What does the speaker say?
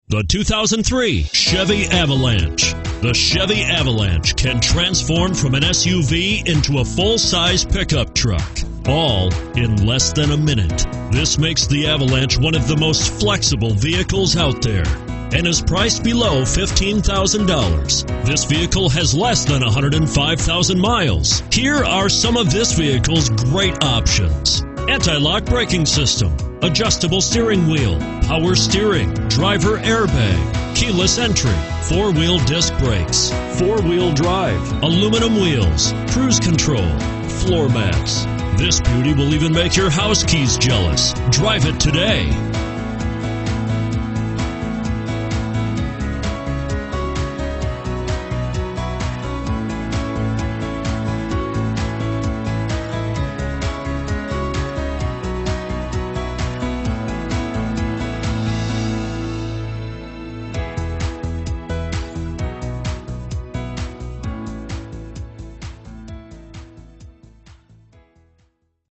The 2003 Chevy Avalanche. The Chevy Avalanche can transform from an SUV into a full-size pickup truck, all in less than a minute. This makes the Avalanche one of the most flexible vehicles out there and is priced below $15,000. This vehicle has less than 105,000 miles. Here are some of this vehicle's great options: anti-lock braking system, adjustable steering wheel, power steering, driver airbag, keyless entry, four-wheel disc brakes, four-wheel drive, aluminum wheels, cruise control, floor mats. This beauty will even make your house keys jealous. Drive it today.